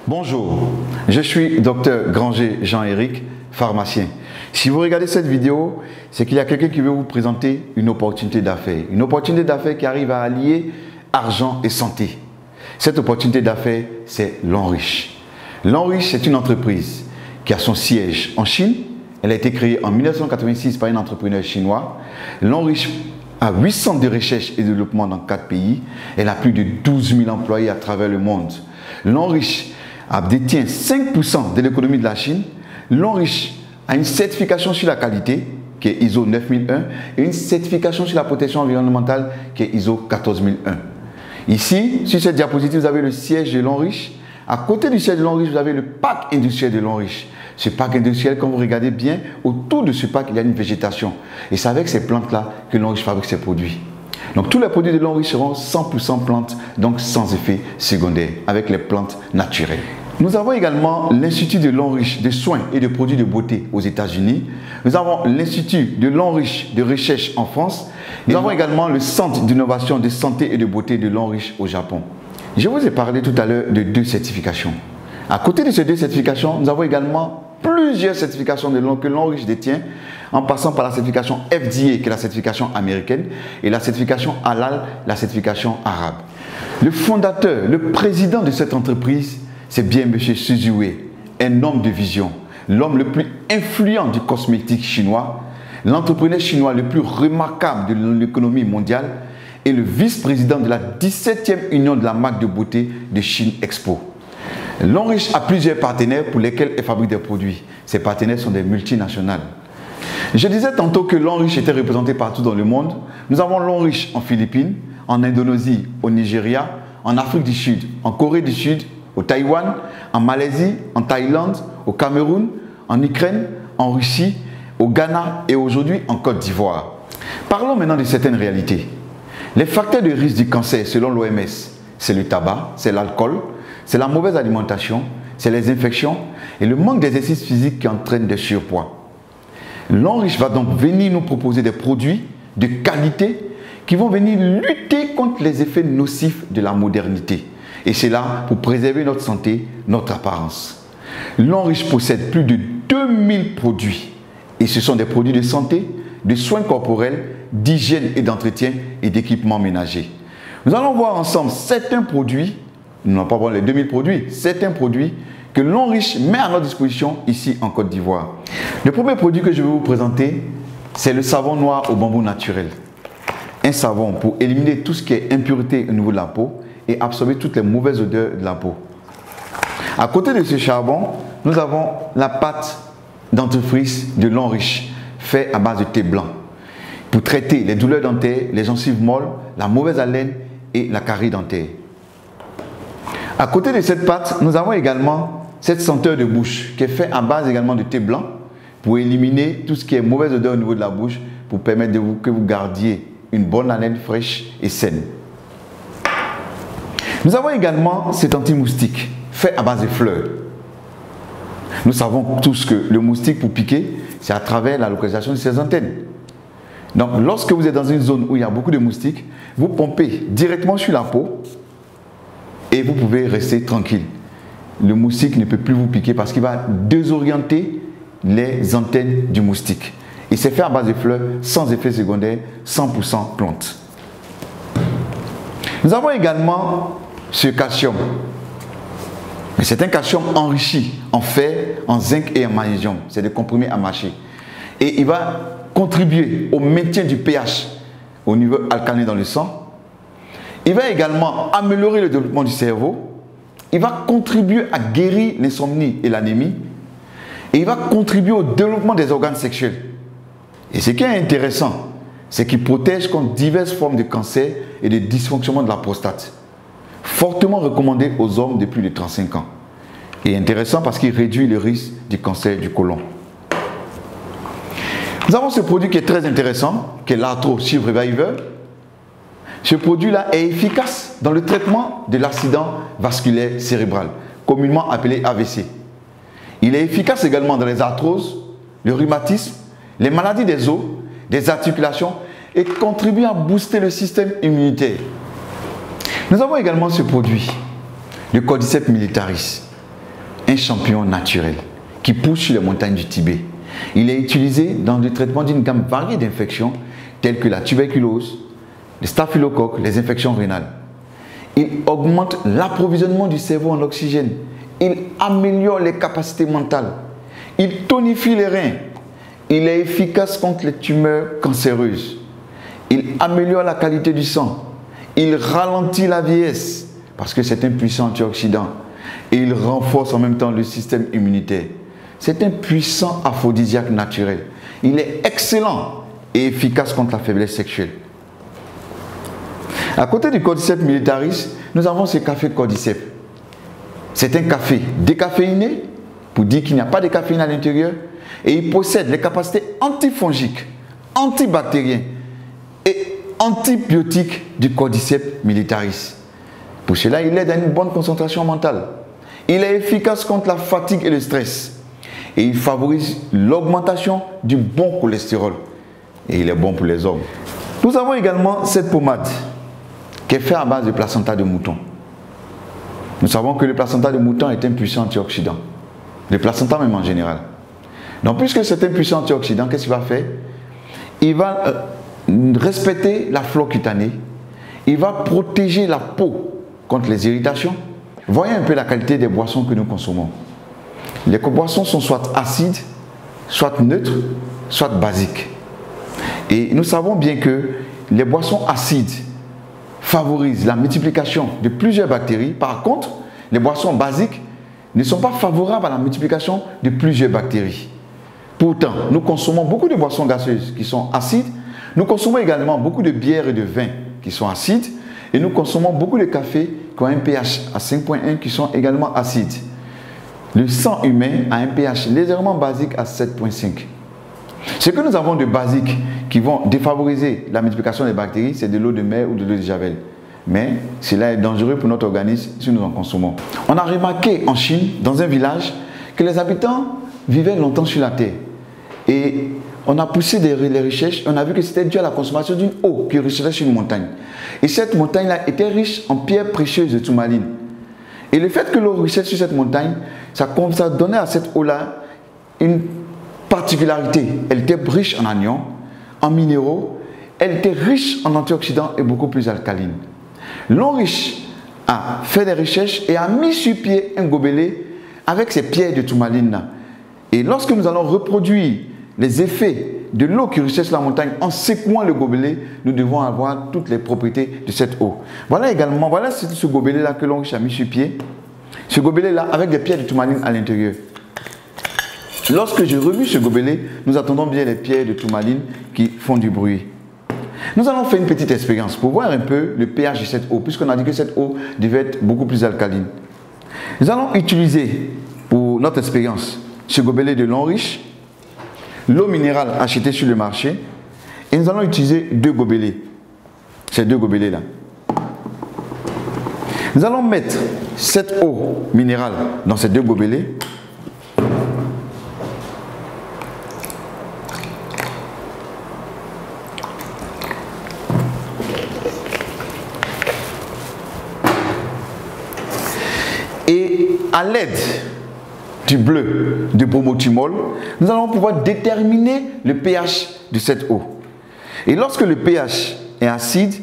Bonjour, je suis Dr Granger Jean-Éric, pharmacien. Si vous regardez cette vidéo, c'est qu'il y a quelqu'un qui veut vous présenter une opportunité d'affaires. Une opportunité d'affaires qui arrive à allier argent et santé. Cette opportunité d'affaires, c'est L'Enriche. L'Enriche, c'est une entreprise qui a son siège en Chine. Elle a été créée en 1986 par un entrepreneur chinois. L'Enriche a 8 centres de recherche et de développement dans 4 pays. Elle a plus de 12 000 employés à travers le monde. L'Enriche détient 5% de l'économie de la Chine. L'Enriche a une certification sur la qualité qui est ISO 9001 et une certification sur la protection environnementale qui est ISO 14001. Ici, sur cette diapositive, vous avez le siège de L'Enriche. À côté du siège de L'Enriche, vous avez le parc industriel de L'Enriche. Ce parc industriel, quand vous regardez bien, autour de ce parc, il y a une végétation. Et c'est avec ces plantes-là que L'Enriche fabrique ses produits. Donc tous les produits de L'Enriche seront 100% plantes, donc sans effet secondaire, avec les plantes naturelles. Nous avons également l'Institut de L'Enriche de soins et de produits de beauté aux États-Unis. Nous avons l'Institut de L'Enriche de recherche en France. Nous avons également le Centre d'innovation de santé et de beauté de L'Enriche au Japon. Je vous ai parlé tout à l'heure de 2 certifications. À côté de ces 2 certifications, nous avons également plusieurs certifications que L'Enriche détient, en passant par la certification FDA, qui est la certification américaine, et la certification Halal, la certification arabe. Le fondateur, le président de cette entreprise, c'est bien M. Su Ziwei, un homme de vision, l'homme le plus influent du cosmétique chinois, l'entrepreneur chinois le plus remarquable de l'économie mondiale et le vice-président de la 17e union de la marque de beauté de Chine Expo. L'Enriche a plusieurs partenaires pour lesquels elle fabrique des produits. Ces partenaires sont des multinationales. Je disais tantôt que L'Enriche était représenté partout dans le monde. Nous avons L'Enriche en Philippines, en Indonésie, au Nigeria, en Afrique du Sud, en Corée du Sud, au Taïwan, en Malaisie, en Thaïlande, au Cameroun, en Ukraine, en Russie, au Ghana et aujourd'hui en Côte d'Ivoire. Parlons maintenant de certaines réalités. Les facteurs de risque du cancer selon l'OMS, c'est le tabac, c'est l'alcool, c'est la mauvaise alimentation, c'est les infections et le manque d'exercice physique qui entraîne des surpoids. L'Enriche va donc venir nous proposer des produits de qualité qui vont venir lutter contre les effets nocifs de la modernité. Et c'est là pour préserver notre santé, notre apparence. L'Enriche possède plus de 2000 produits. Et ce sont des produits de santé, de soins corporels, d'hygiène et d'entretien et d'équipements ménagers. Nous allons voir ensemble certains produits, nous n'allons pas voir les 2000 produits, certains produits que L'Enriche met à notre disposition ici en Côte d'Ivoire. Le premier produit que je vais vous présenter, c'est le savon noir au bambou naturel. Un savon pour éliminer tout ce qui est impureté au niveau de la peau et absorber toutes les mauvaises odeurs de la peau. À côté de ce charbon, nous avons la pâte dentifrice de L'Enriche, faite à base de thé blanc, pour traiter les douleurs dentaires, les gencives molles, la mauvaise haleine et la carie dentaire. À côté de cette pâte, nous avons également cette senteur de bouche qui est faite à base également de thé blanc pour éliminer tout ce qui est mauvaise odeur au niveau de la bouche, pour permettre que vous gardiez une bonne haleine fraîche et saine. Nous avons également cet anti-moustique fait à base de fleurs. Nous savons tous que le moustique pour piquer, c'est à travers la localisation de ses antennes. Donc lorsque vous êtes dans une zone où il y a beaucoup de moustiques, vous pompez directement sur la peau et vous pouvez rester tranquille. Le moustique ne peut plus vous piquer parce qu'il va désorienter les antennes du moustique. Et c'est fait à base de fleurs, sans effet secondaire, 100% plantes. Nous avons également ce calcium. Mais c'est un calcium enrichi en fer, en zinc et en magnésium. C'est des comprimés à mâcher. Et il va contribuer au maintien du pH au niveau alcalin dans le sang. Il va également améliorer le développement du cerveau. Il va contribuer à guérir l'insomnie et l'anémie. Et il va contribuer au développement des organes sexuels. Et ce qui est intéressant, c'est qu'il protège contre diverses formes de cancer et de dysfonctionnement de la prostate. Fortement recommandé aux hommes de plus de 35 ans. Et intéressant parce qu'il réduit le risque du cancer du côlon. Nous avons ce produit qui est très intéressant, qui est l'Arthro Shield Reviver. Ce produit-là est efficace dans le traitement de l'accident vasculaire cérébral, communément appelé AVC. Il est efficace également dans les arthroses, le rhumatisme, les maladies des os, des articulations et contribue à booster le système immunitaire. Nous avons également ce produit, le Cordyceps militaris. un champignon naturel qui pousse sur les montagnes du Tibet. Il est utilisé dans le traitement d'une gamme variée d'infections telles que la tuberculose, le staphylocoque, les infections rénales. Il augmente l'approvisionnement du cerveau en oxygène. Il améliore les capacités mentales. Il tonifie les reins. Il est efficace contre les tumeurs cancéreuses. Il améliore la qualité du sang. Il ralentit la vieillesse parce que c'est un puissant antioxydant. Et il renforce en même temps le système immunitaire. C'est un puissant aphrodisiaque naturel. Il est excellent et efficace contre la faiblesse sexuelle. À côté du Cordyceps militaris, nous avons ce café Cordyceps. C'est un café décaféiné, pour dire qu'il n'y a pas de caféine à l'intérieur, et il possède les capacités antifongiques, antibactériennes et antibiotiques du Cordyceps militaris. Pour cela, il aide à une bonne concentration mentale. Il est efficace contre la fatigue et le stress. Et il favorise l'augmentation du bon cholestérol. Et il est bon pour les hommes. Nous avons également cette pommade qui est faite à base de placenta de mouton. Nous savons que le placenta de mouton est un puissant antioxydant. Le placenta même en général. Donc puisque c'est un puissant antioxydant, qu'est-ce qu'il va faire? Il va respecter la flore cutanée. Il va protéger la peau contre les irritations. Voyez un peu la qualité des boissons que nous consommons. Les boissons sont soit acides, soit neutres, soit basiques. Et nous savons bien que les boissons acides favorisent la multiplication de plusieurs bactéries. Par contre, les boissons basiques ne sont pas favorables à la multiplication de plusieurs bactéries. Pourtant, nous consommons beaucoup de boissons gazeuses qui sont acides. Nous consommons également beaucoup de bières et de vins qui sont acides. Et nous consommons beaucoup de cafés qui ont un pH à 5,1 qui sont également acides. Le sang humain a un pH légèrement basique à 7,5. Ce que nous avons de basiques qui vont défavoriser la multiplication des bactéries, c'est de l'eau de mer ou de l'eau de javel. Mais cela est dangereux pour notre organisme si nous en consommons. On a remarqué en Chine, dans un village, que les habitants vivaient longtemps sur la terre. Et on a poussé les recherches, on a vu que c'était dû à la consommation d'une eau qui ruisselait sur une montagne. Et cette montagne-là était riche en pierres précieuses de tourmaline. Et le fait que l'eau ruisselle sur cette montagne, ça donnait à cette eau-là une particularité. Elle était riche en anions, en minéraux, elle était riche en antioxydants et beaucoup plus alcaline. L'homme riche a fait des recherches et a mis sur pied un gobelet avec ces pierres de tourmaline. Et lorsque nous allons reproduire les effets de l'eau qui ruisselle sur la montagne en secouant le gobelet, nous devons avoir toutes les propriétés de cette eau. Voilà également, voilà ce gobelet-là que l'homme riche a mis sur pied. Ce gobelet-là avec des pierres de tourmaline à l'intérieur. Lorsque je remue ce gobelet, nous attendons bien les pierres de tourmaline qui font du bruit. Nous allons faire une petite expérience pour voir un peu le pH de cette eau, puisqu'on a dit que cette eau devait être beaucoup plus alcaline. Nous allons utiliser pour notre expérience ce gobelet de l'eau riche, l'eau minérale achetée sur le marché, et nous allons utiliser deux gobelets, ces deux gobelets-là. Nous allons mettre cette eau minérale dans ces deux gobelets. Et à l'aide du bleu de bromothymol, nous allons pouvoir déterminer le pH de cette eau. Et lorsque le pH est acide,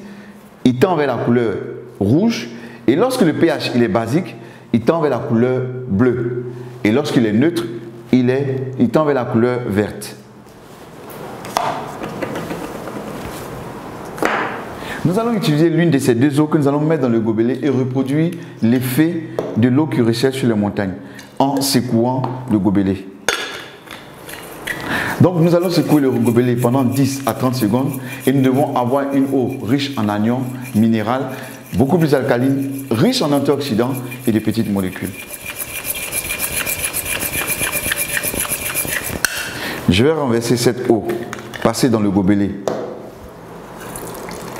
il tend vers la couleur rouge. Et lorsque le pH il est basique, il tend vers la couleur bleue. Et lorsqu'il est neutre, il tend vers la couleur verte. Nous allons utiliser l'une de ces deux eaux que nous allons mettre dans le gobelet et reproduire l'effet de l'eau qui ruisselle sur les montagnes en secouant le gobelet. Donc nous allons secouer le gobelet pendant 10 à 30 secondes et nous devons avoir une eau riche en anions minérales, beaucoup plus alcaline, riche en antioxydants et de petites molécules. Je vais renverser cette eau, passer dans le gobelet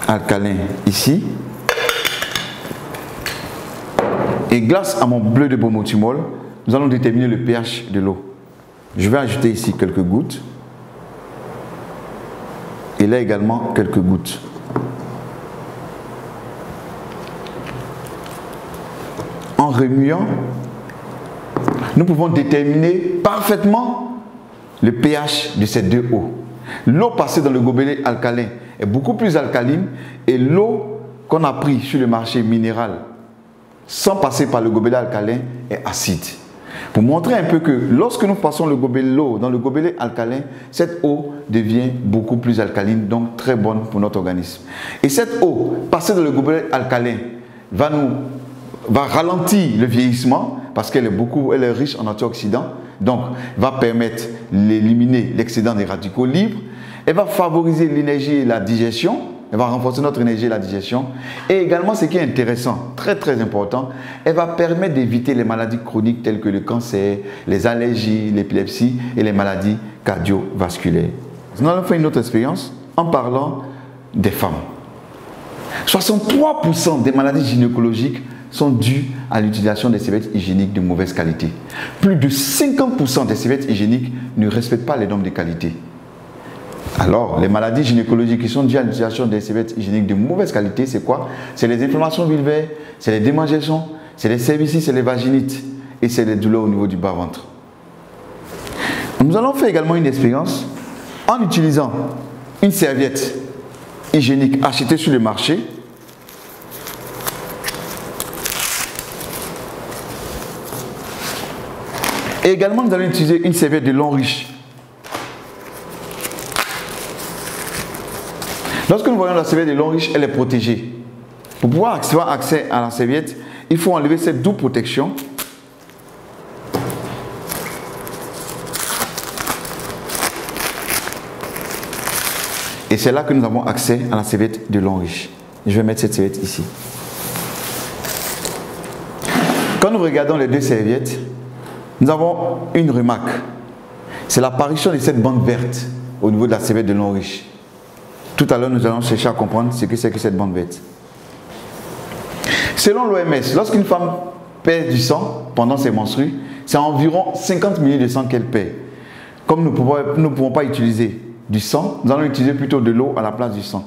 alcalin ici. Et grâce à mon bleu de bromothymol, nous allons déterminer le pH de l'eau. Je vais ajouter ici quelques gouttes. Et là également quelques gouttes. En remuant, nous pouvons déterminer parfaitement le pH de ces deux eaux. L'eau passée dans le gobelet alcalin est beaucoup plus alcaline et l'eau qu'on a pris sur le marché minéral sans passer par le gobelet alcalin est acide. Pour montrer un peu que lorsque nous passons l'eau dans le gobelet alcalin, cette eau devient beaucoup plus alcaline, donc très bonne pour notre organisme. Et cette eau passée dans le gobelet alcalin va ralentir le vieillissement parce qu'elle est riche en antioxydants, donc va permettre d'éliminer l'excédent des radicaux libres. Elle va favoriser l'énergie et la digestion. Elle va renforcer notre énergie et la digestion. Et également, ce qui est intéressant, très important, elle va permettre d'éviter les maladies chroniques telles que le cancer, les allergies, l'épilepsie et les maladies cardiovasculaires. Nous allons faire une autre expérience en parlant des femmes. 63% des maladies gynécologiques sont dues à l'utilisation des serviettes hygiéniques de mauvaise qualité. Plus de 50% des serviettes hygiéniques ne respectent pas les normes de qualité. Alors, les maladies gynécologiques qui sont dues à l'utilisation des serviettes hygiéniques de mauvaise qualité, c'est quoi? C'est les inflammations vulvaires, c'est les démangeaisons, c'est les cervicites, c'est les vaginites et c'est les douleurs au niveau du bas-ventre. Nous allons faire également une expérience en utilisant une serviette hygiénique achetée sur le marché. Et également, nous allons utiliser une serviette de long riche. Lorsque nous voyons la serviette de long riche, elle est protégée. Pour pouvoir avoir accès à la serviette, il faut enlever cette double protection. Et c'est là que nous avons accès à la serviette de long riche. Je vais mettre cette serviette ici. Quand nous regardons les deux serviettes, nous avons une remarque. C'est l'apparition de cette bande verte au niveau de la serviette de long riche. Tout à l'heure, nous allons chercher à comprendre ce que c'est que cette bande verte. Selon l'OMS, lorsqu'une femme perd du sang pendant ses menstrues, c'est environ 50 ml de sang qu'elle perd. Comme nous ne pouvons pas utiliser du sang, nous allons utiliser plutôt de l'eau à la place du sang.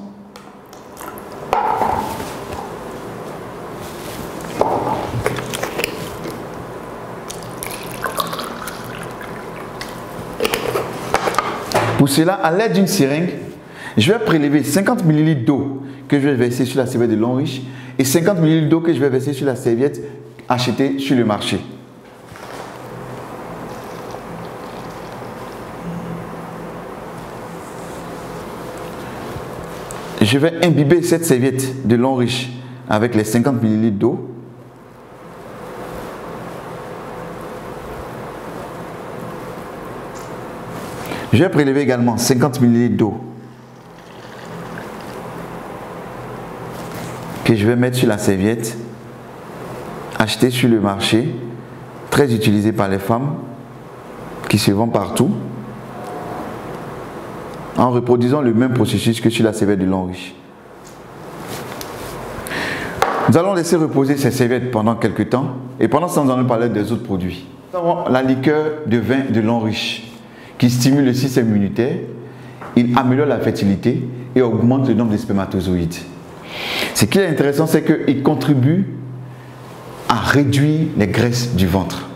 Pour cela, à l'aide d'une seringue, je vais prélever 50 ml d'eau que je vais verser sur la serviette de long riche et 50 ml d'eau que je vais verser sur la serviette achetée sur le marché. Je vais imbiber cette serviette de long riche avec les 50 ml d'eau. Je vais prélever également 50 ml d'eau que je vais mettre sur la serviette achetée sur le marché, très utilisée par les femmes qui se vend partout, en reproduisant le même processus que sur la serviette de long riche. Nous allons laisser reposer ces serviettes pendant quelques temps et pendant ce temps, nous allons parler des autres produits. Nous avons la liqueur de vin de long riche qui stimule le système immunitaire, il améliore la fertilité et augmente le nombre de spermatozoïdes. Ce qui est intéressant, c'est qu'il contribue à réduire les graisses du ventre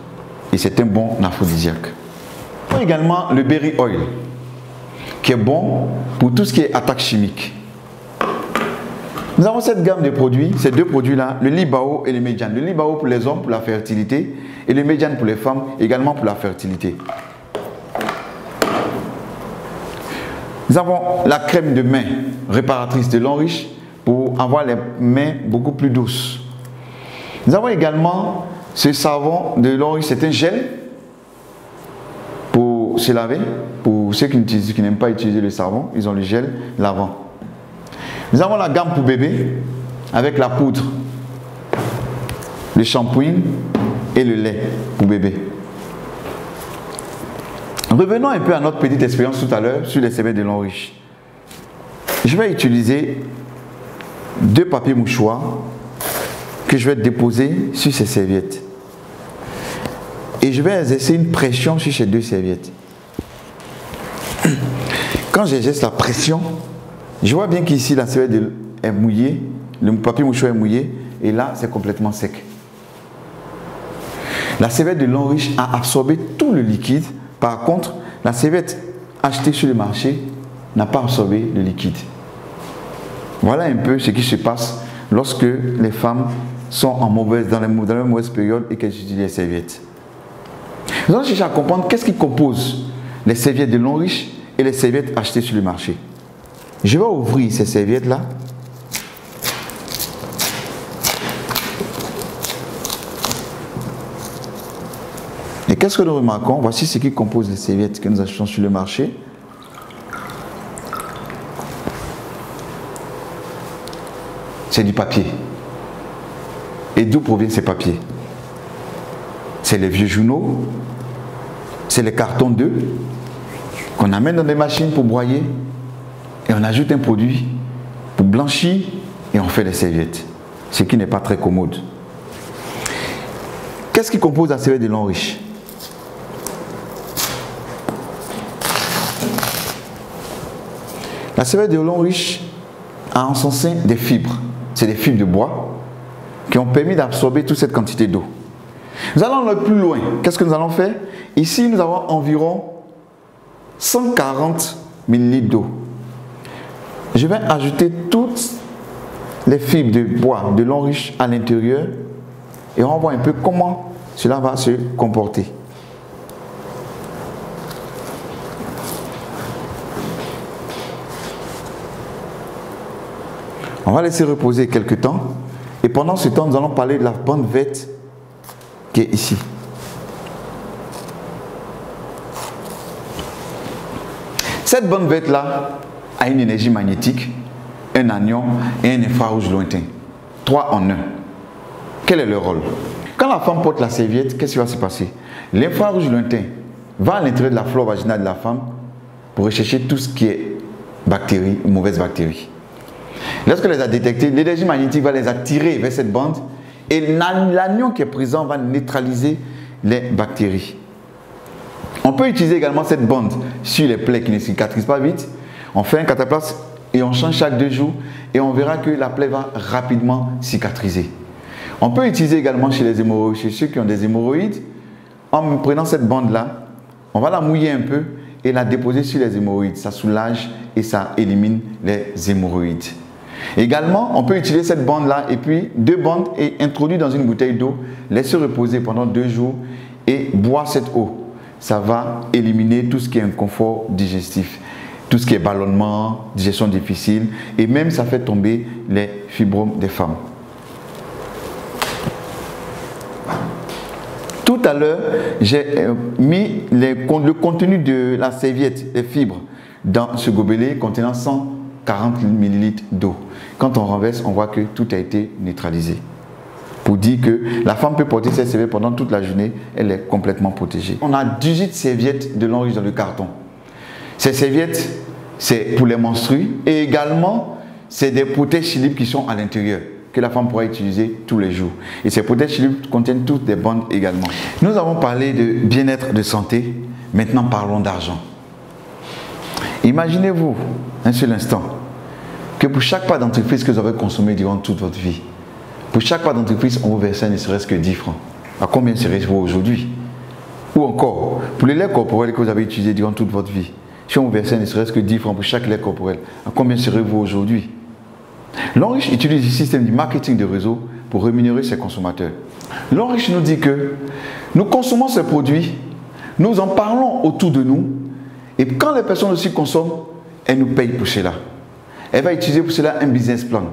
et c'est un bon aphrodisiaque. Nous avons également le berry oil qui est bon pour tout ce qui est attaque chimique. Nous avons cette gamme de produits, ces deux produits-là, le Libao et le Mediane. Le Libao pour les hommes pour la fertilité et le Mediane pour les femmes également pour la fertilité. Nous avons la crème de main réparatrice de long riche pour avoir les mains beaucoup plus douces. Nous avons également ce savon de long riche, c'est un gel pour se laver. Pour ceux qui n'aiment pas utiliser le savon, ils ont le gel lavant. Nous avons la gamme pour bébé avec la poudre, le shampoing et le lait pour bébé. Revenons un peu à notre petite expérience tout à l'heure sur les serviettes de long riche. Je vais utiliser deux papiers mouchoirs que je vais déposer sur ces serviettes. Et je vais exercer une pression sur ces deux serviettes. Quand j'exerce la pression, je vois bien qu'ici la serviette est mouillée, le papier mouchoir est mouillé et là c'est complètement sec. La serviette de Longrich a absorbé tout le liquide. Par contre, la serviette achetée sur le marché n'a pas absorbé le liquide. Voilà un peu ce qui se passe lorsque les femmes sont dans la mauvaise période et qu'elles utilisent les serviettes. Nous allons chercher à comprendre qu'est-ce qui compose les serviettes de Longrich et les serviettes achetées sur le marché. Je vais ouvrir ces serviettes-là. Et qu'est-ce que nous remarquons? Voici ce qui compose les serviettes que nous achetons sur le marché. C'est du papier. Et d'où proviennent ces papiers? C'est les vieux journaux, c'est les cartons d'œufs qu'on amène dans des machines pour broyer et on ajoute un produit pour blanchir et on fait des serviettes, ce qui n'est pas très commode. Qu'est-ce qui compose la serviette de Longrich? La serviette de Longrich a en son sein des fibres. C'est des fibres de bois qui ont permis d'absorber toute cette quantité d'eau. Nous allons aller plus loin. Qu'est-ce que nous allons faire? Ici, nous avons environ 140 ml d'eau. Je vais ajouter toutes les fibres de bois de Longrich à l'intérieur et on va voir un peu comment cela va se comporter. On va laisser reposer quelques temps et pendant ce temps, nous allons parler de la bande verte qui est ici. Cette bande verte là a une énergie magnétique, un anion et un infrarouge lointain. 3 en 1. Quel est le rôle? Quand la femme porte la serviette, qu'est-ce qui va se passer? L'infrarouge lointain va à l'intérieur de la flore vaginale de la femme pour rechercher tout ce qui est bactéries, mauvaises bactéries. Lorsqu'elle les a détectées, l'énergie magnétique va les attirer vers cette bande et l'anion qui est présent va neutraliser les bactéries. On peut utiliser également cette bande sur les plaies qui ne cicatrisent pas vite. On fait un cataplasme et on change chaque 2 jours et on verra que la plaie va rapidement cicatriser. On peut utiliser également chez les hémorroïdes, chez ceux qui ont des hémorroïdes. En prenant cette bande-là, on va la mouiller un peu et la déposer sur les hémorroïdes. Ça soulage et ça élimine les hémorroïdes. Également, on peut utiliser cette bande-là et puis 2 bandes et introduire dans une bouteille d'eau, laisser reposer pendant 2 jours et boire cette eau. Ça va éliminer tout ce qui est inconfort digestif, tout ce qui est ballonnement, digestion difficile et même ça fait tomber les fibromes des femmes. Tout à l'heure, j'ai mis le contenu de la serviette, les fibres, dans ce gobelet contenant 140 ml d'eau. Quand on renverse, on voit que tout a été neutralisé. Pour dire que la femme peut porter cette serviette pendant toute la journée, elle est complètement protégée. On a 18 serviettes de Longrich dans le carton. Ces serviettes, c'est pour les menstrues et également, c'est des protège-slip qui sont à l'intérieur, que la femme pourra utiliser tous les jours. Et ces protège-slip contiennent toutes des bandes également. Nous avons parlé de bien-être, de santé. Maintenant, parlons d'argent. Imaginez-vous un seul instant que pour chaque pas d'entreprise que vous avez consommé durant toute votre vie, pour chaque pas d'entreprise, on vous versait ne serait-ce que 10 francs. À combien serait-vous aujourd'hui? Ou encore, pour les laits corporels que vous avez utilisés durant toute votre vie, si on vous versait ne serait-ce que 10 francs pour chaque lait corporel, à combien serez-vous aujourd'hui? Longrich utilise le système du marketing de réseau pour rémunérer ses consommateurs. Longrich nous dit que nous consommons ces produits, nous en parlons autour de nous, et quand les personnes aussi consomment, elles nous payent pour cela. Elle va utiliser pour cela un business plan.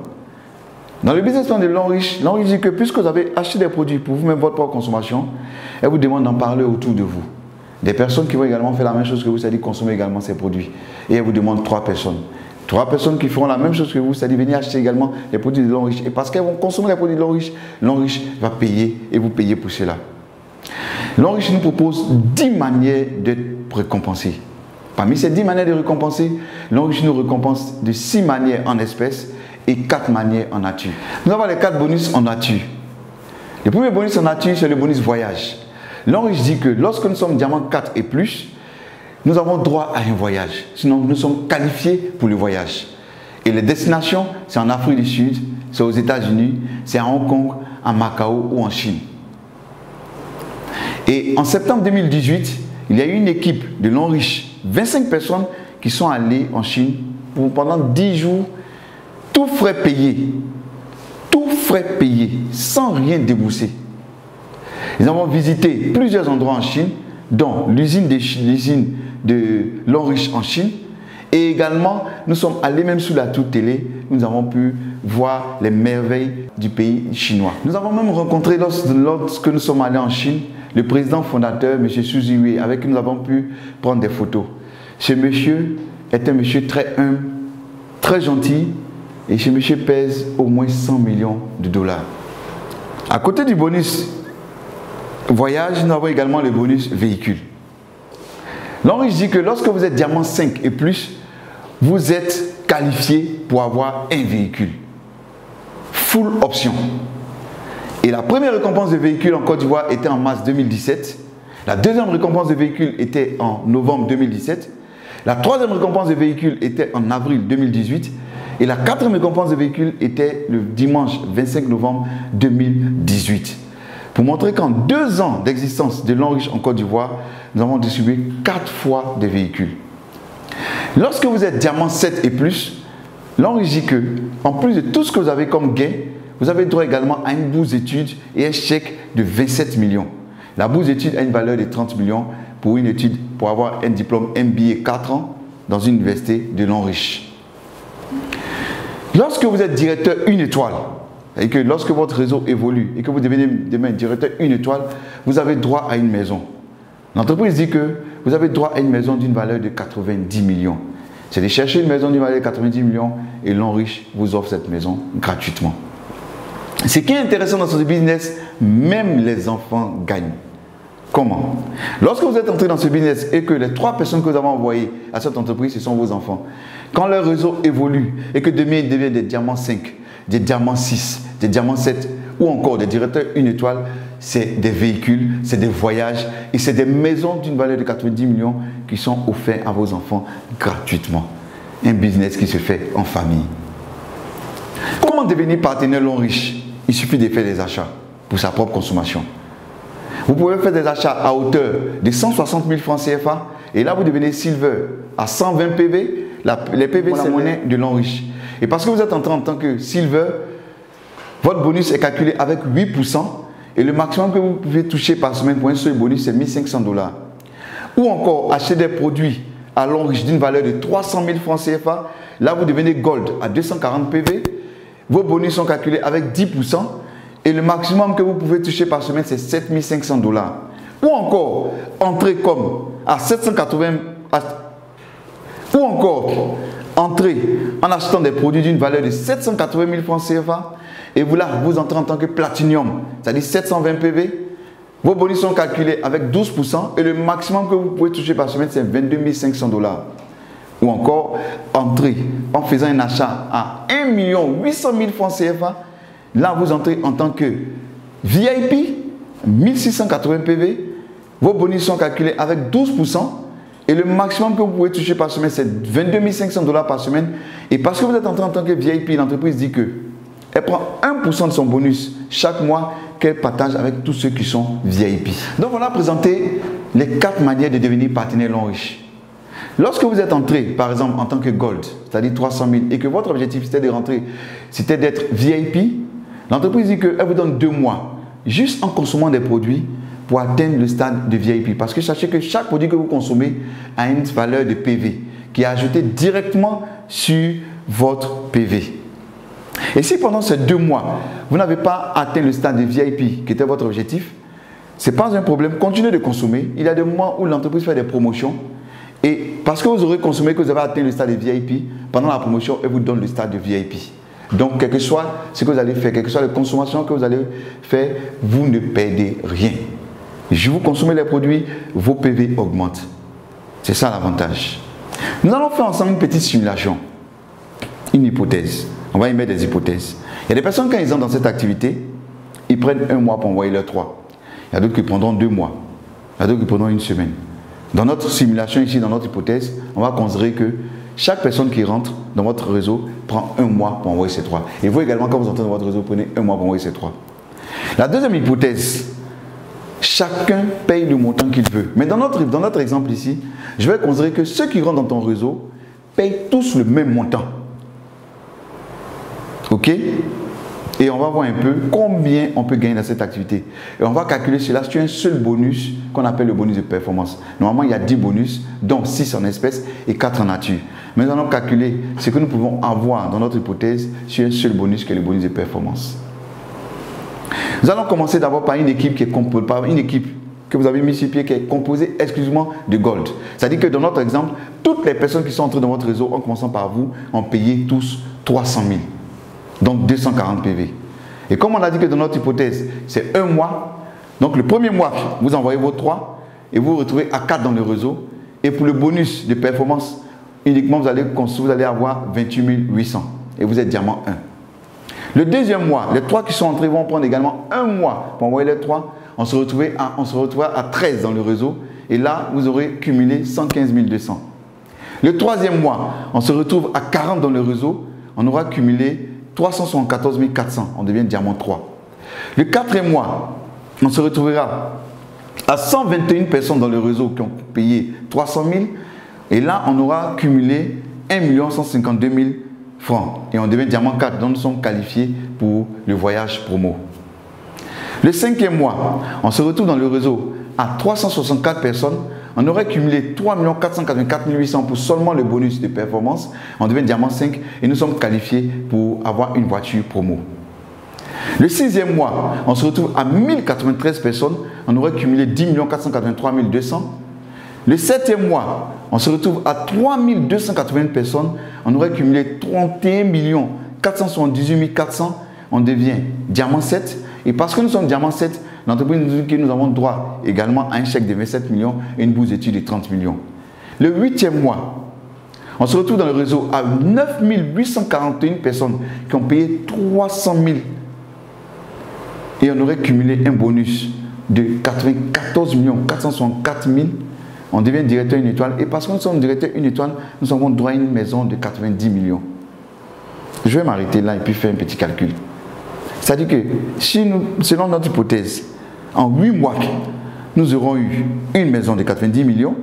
Dans le business plan de Longrich, Longrich dit que puisque vous avez acheté des produits pour vous-même votre propre consommation, elle vous demande d'en parler autour de vous. Des personnes qui vont également faire la même chose que vous, c'est-à-dire consommer également ces produits. Et elle vous demande 3 personnes. 3 personnes qui feront la même chose que vous, c'est-à-dire venir acheter également les produits de Longrich. Et parce qu'elles vont consommer les produits de Longrich, Longrich va payer et vous payer pour cela. Longrich nous propose 10 manières d'être récompensé. Parmi ces 10 manières de récompenser, Longrich nous récompense de 6 manières en espèces et 4 manières en nature. Nous avons les 4 bonus en nature. Le premier bonus en nature, c'est le bonus voyage. Longrich dit que lorsque nous sommes diamant 4 et plus, nous avons droit à un voyage. Sinon, nous sommes qualifiés pour le voyage. Et les destinations, c'est en Afrique du Sud, c'est aux États-Unis, c'est à Hong Kong, à Macao ou en Chine. Et en septembre 2018, il y a eu une équipe de l'Enriche, 25 personnes qui sont allées en Chine pendant 10 jours, tout frais payés, sans rien débourser. Nous avons visité plusieurs endroits en Chine, dont l'usine de l'Enriche en Chine. Et également, nous sommes allés même sous la tour télé, nous avons pu voir les merveilles du pays chinois. Nous avons même rencontré, lorsque nous sommes allés en Chine, le président fondateur, M. Xu Ziwei, avec qui nous avons pu prendre des photos. Ce monsieur est un monsieur très humble, très gentil, et ce monsieur pèse au moins 100 millions de dollars. À côté du bonus voyage, nous avons également le bonus véhicule. L'Enriche dit que lorsque vous êtes diamant 5 et plus, vous êtes qualifié pour avoir un véhicule. Full option. Et la première récompense de véhicule en Côte d'Ivoire était en mars 2017. La deuxième récompense de véhicule était en novembre 2017. La troisième récompense de véhicule était en avril 2018. Et la quatrième récompense de véhicule était le dimanche 25 novembre 2018. Pour montrer qu'en 2 ans d'existence de l'Enriche en Côte d'Ivoire, nous avons distribué 4 fois des véhicules. Lorsque vous êtes diamant 7 et plus, l'Enriche dit que, en plus de tout ce que vous avez comme gain, vous avez droit également à une bourse d'études et un chèque de 27 millions. La bourse d'études a une valeur de 30 millions pour une étude, pour avoir un diplôme MBA 4 ans dans une université de l'Enriche. Lorsque vous êtes directeur 1 étoile, et que lorsque votre réseau évolue et que vous devenez demain directeur 1 étoile, vous avez droit à une maison. L'entreprise dit que vous avez droit à une maison d'une valeur de 90 millions. C'est de chercher une maison d'une valeur de 90 millions et l'Enriche vous offre cette maison gratuitement. Ce qui est intéressant dans ce business, même les enfants gagnent. Comment? Lorsque vous êtes entré dans ce business et que les 3 personnes que vous avez envoyées à cette entreprise, ce sont vos enfants, quand leur réseau évolue et que demain ils deviennent des diamants 5, des diamants 6, des diamants 7 ou encore des directeurs 1 étoile, c'est des véhicules, c'est des voyages et c'est des maisons d'une valeur de 90 millions qui sont offerts à vos enfants gratuitement. Un business qui se fait en famille. Comment devenir partenaire l'Enriche? Il suffit de faire des achats pour sa propre consommation. Vous pouvez faire des achats à hauteur de 160 000 francs CFA et là vous devenez Silver à 120 PV. Les PV c'est la monnaie de l'Enriche. Et parce que vous êtes entré en tant que Silver, votre bonus est calculé avec 8% et le maximum que vous pouvez toucher par semaine pour un seul bonus c'est 1 500 $. Ou encore acheter des produits à l'Enriche d'une valeur de 300 000 francs CFA. Là vous devenez Gold à 240 PV. Vos bonus sont calculés avec 10% et le maximum que vous pouvez toucher par semaine c'est 7 500 $. Ou encore entrer comme à 780 ou encore entrer en achetant des produits d'une valeur de 780 000 francs CFA et vous entrez en tant que Platinum, c'est-à-dire 720 PV. Vos bonus sont calculés avec 12% et le maximum que vous pouvez toucher par semaine c'est 22 500 $. Ou encore entrer en faisant un achat à 1 800 000 francs CFA. Là vous entrez en tant que VIP, 1680 PV. Vos bonus sont calculés avec 12%. Et le maximum que vous pouvez toucher par semaine, c'est 22 500 $ par semaine. Et parce que vous êtes entré en tant que VIP, l'entreprise dit qu'elle prend 1% de son bonus chaque mois qu'elle partage avec tous ceux qui sont VIP. Donc voilà présenté les 4 manières de devenir partenaire l'Enriche. Lorsque vous êtes entré, par exemple, en tant que Gold, c'est-à-dire 300 000, et que votre objectif c'était de rentrer, c'était d'être VIP, l'entreprise dit qu'elle vous donne 2 mois, juste en consommant des produits, pour atteindre le stade de VIP. Parce que sachez que chaque produit que vous consommez a une valeur de PV qui est ajoutée directement sur votre PV. Et si pendant ces 2 mois, vous n'avez pas atteint le stade de VIP qui était votre objectif, ce n'est pas un problème, continuez de consommer. Il y a des mois où l'entreprise fait des promotions et parce que vous aurez consommé, que vous avez atteint le stade de VIP, pendant la promotion, elle vous donne le stade de VIP. Donc, quel que soit ce que vous allez faire, quelle que soit la consommation que vous allez faire, vous ne perdez rien. Si vous consommez les produits, vos PV augmentent. C'est ça l'avantage. Nous allons faire ensemble une petite simulation, une hypothèse. On va y mettre des hypothèses. Il y a des personnes, quand ils entrent dans cette activité, ils prennent 1 mois pour envoyer leurs 3. Il y a d'autres qui prendront 2 mois. Il y a d'autres qui prendront 1 semaine. Dans notre simulation ici, dans notre hypothèse, on va considérer que chaque personne qui rentre dans votre réseau prend 1 mois pour envoyer ses 3. Et vous également, quand vous entrez dans votre réseau, prenez 1 mois pour envoyer ses 3. La deuxième hypothèse, chacun paye le montant qu'il veut. Mais dans notre exemple ici, je vais considérer que ceux qui rentrent dans ton réseau payent tous le même montant. Ok? Et on va voir un peu combien on peut gagner dans cette activité. Et on va calculer cela sur un seul bonus qu'on appelle le bonus de performance. Normalement, il y a 10 bonus, dont 6 en espèces et 4 en nature. Mais nous allons calculer ce que nous pouvons avoir dans notre hypothèse sur un seul bonus qui est le bonus de performance. Nous allons commencer d'abord par une équipe qui est composée, par une équipe que vous avez mis sur pied qui est composée exclusivement de gold. C'est-à-dire que dans notre exemple, toutes les personnes qui sont entrées dans votre réseau, en commençant par vous, ont payé tous 300 000. Donc 240 PV. Et comme on a dit que dans notre hypothèse, c'est un mois, donc le premier mois, vous envoyez vos 3 et vous vous retrouvez à 4 dans le réseau. Et pour le bonus de performance, uniquement vous allez avoir 28 800 et vous êtes diamant 1. Le deuxième mois, les 3 qui sont entrés vont prendre également un mois pour envoyer les 3. On se retrouve à 13 dans le réseau et là, vous aurez cumulé 115 200. Le troisième mois, on se retrouve à 40 dans le réseau, on aura cumulé 374 400, on devient diamant 3. Le quatrième mois, on se retrouvera à 121 personnes dans le réseau qui ont payé 300 000 et là, on aura cumulé 1 152 000 francs et on devient diamant 4, donc nous sommes qualifiés pour le voyage promo. Le cinquième mois, on se retrouve dans le réseau à 364 personnes. On aurait cumulé 3 484 800 pour seulement le bonus de performance. On devient diamant 5 et nous sommes qualifiés pour avoir une voiture promo. Le sixième mois, on se retrouve à 1093 personnes. On aurait cumulé 10 483 200. Le septième mois, on se retrouve à 3280 personnes. On aurait cumulé 31 478 400. On devient diamant 7. Et parce que nous sommes diamant 7, l'entreprise nous dit que nous avons droit également à un chèque de 27 millions et une bourse d'études de 30 millions. Le huitième mois, on se retrouve dans le réseau à 9 841 personnes qui ont payé 300 000 et on aurait cumulé un bonus de 94 464 000. On devient directeur une étoile et parce que nous sommes directeur une étoile, nous avons droit à une maison de 90 millions. Je vais m'arrêter là et puis faire un petit calcul. C'est-à-dire que si nous, selon notre hypothèse, en 8 mois, nous aurons eu une maison de 90 millions,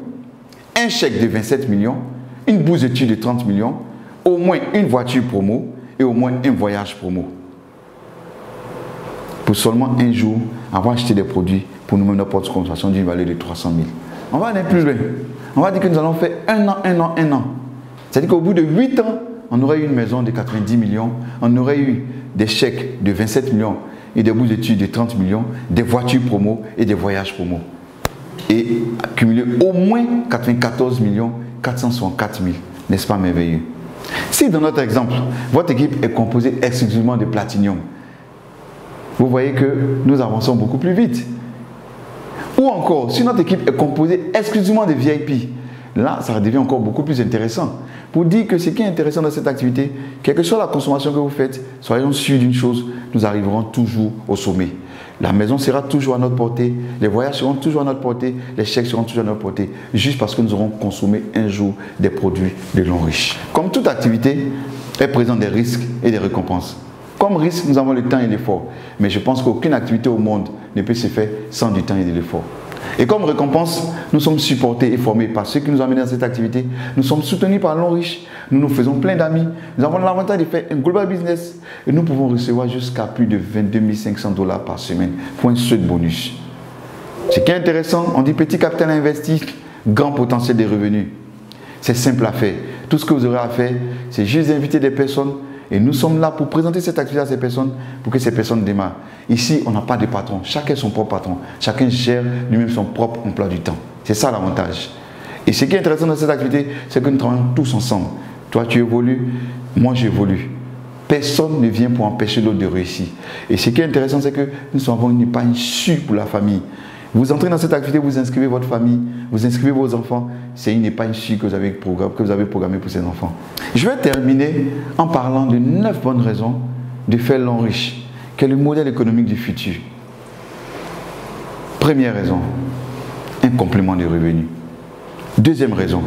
un chèque de 27 millions, une bourse d'études de 30 millions, au moins une voiture promo et au moins un voyage promo. Pour seulement un jour avoir acheté des produits pour nous-mêmes notre porte de consommation d'une valeur de 300 000. On va aller plus loin. On va dire que nous allons faire un an. C'est-à-dire qu'au bout de 8 ans, on aurait eu une maison de 90 millions, on aurait eu des chèques de 27 millions et des bourses d'études de 30 millions, des voitures promo et des voyages promo. Et accumuler au moins 94 464 000. N'est-ce pas merveilleux? Si dans notre exemple, votre équipe est composée exclusivement de Platinum, vous voyez que nous avançons beaucoup plus vite. Ou encore, si notre équipe est composée exclusivement de VIP, là, ça devient encore beaucoup plus intéressant. Pour dire que ce qui est intéressant dans cette activité, quelle que soit la consommation que vous faites, soyons sûrs d'une chose, nous arriverons toujours au sommet. La maison sera toujours à notre portée, les voyages seront toujours à notre portée, les chèques seront toujours à notre portée, juste parce que nous aurons consommé un jour des produits de l'homme riche. Comme toute activité, elle présente des risques et des récompenses. Comme risque, nous avons le temps et l'effort. Mais je pense qu'aucune activité au monde ne peut se faire sans du temps et de l'effort. Et comme récompense, nous sommes supportés et formés par ceux qui nous ont amenés dans cette activité. Nous sommes soutenus par l'homme riche. Nous nous faisons plein d'amis. Nous avons l'avantage de faire un global business. Et nous pouvons recevoir jusqu'à plus de 22 500 $ par semaine pour un seul bonus. Ce qui est intéressant, on dit petit capital investi, grand potentiel de revenus. C'est simple à faire. Tout ce que vous aurez à faire, c'est juste inviter des personnes. Et nous sommes là pour présenter cette activité à ces personnes, pour que ces personnes démarrent. Ici, on n'a pas de patron. Chacun son propre patron. Chacun gère lui-même son propre emploi du temps. C'est ça l'avantage. Et ce qui est intéressant dans cette activité, c'est que nous travaillons tous ensemble. Toi, tu évolues, moi, j'évolue. Personne ne vient pour empêcher l'autre de réussir. Et ce qui est intéressant, c'est que nous avons une épargne sûre pour la famille. Vous entrez dans cette activité, vous inscrivez votre famille, vous inscrivez vos enfants. C'est une épargne sûre que vous avez programmée pour ces enfants. Je vais terminer en parlant de 9 bonnes raisons de faire l'homme riche, qui est le modèle économique du futur. Première raison, un complément de revenus. Deuxième raison,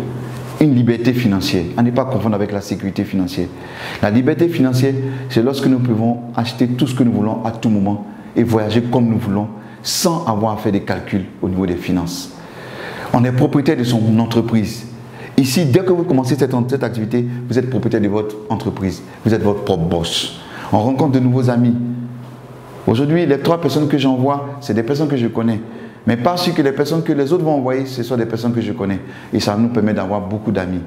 une liberté financière. À ne pas confondre avec la sécurité financière. La liberté financière, c'est lorsque nous pouvons acheter tout ce que nous voulons à tout moment et voyager comme nous voulons, sans avoir à faire des calculs au niveau des finances. On est propriétaire de son entreprise. Ici, dès que vous commencez cette activité, vous êtes propriétaire de votre entreprise. Vous êtes votre propre boss. On rencontre de nouveaux amis. Aujourd'hui, les 3 personnes que j'envoie, c'est des personnes que je connais. Mais pas sûr que les personnes que les autres vont envoyer, ce sont des personnes que je connais. Et ça nous permet d'avoir beaucoup d'amis.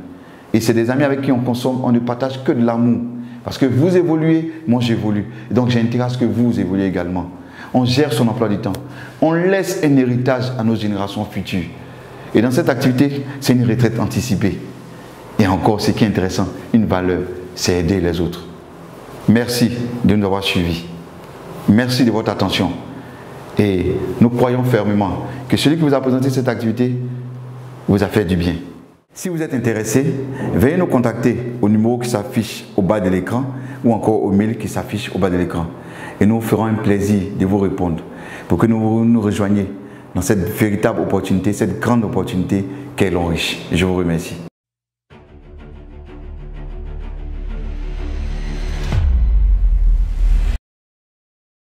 Et c'est des amis avec qui on consomme, on ne partage que de l'amour. Parce que vous évoluez, moi j'évolue. Donc j'ai intérêt à ce que vous évoluez également. On gère son emploi du temps. On laisse un héritage à nos générations futures. Et dans cette activité, c'est une retraite anticipée. Et encore, ce qui est intéressant, une valeur, c'est aider les autres. Merci de nous avoir suivis. Merci de votre attention. Et nous croyons fermement que celui qui vous a présenté cette activité vous a fait du bien. Si vous êtes intéressé, veuillez nous contacter au numéro qui s'affiche au bas de l'écran ou encore au mail qui s'affiche au bas de l'écran. Et nous ferons un plaisir de vous répondre pour que vous nous rejoigniez dans cette véritable opportunité, cette grande opportunité qu'est l'Enrichie. Je vous remercie.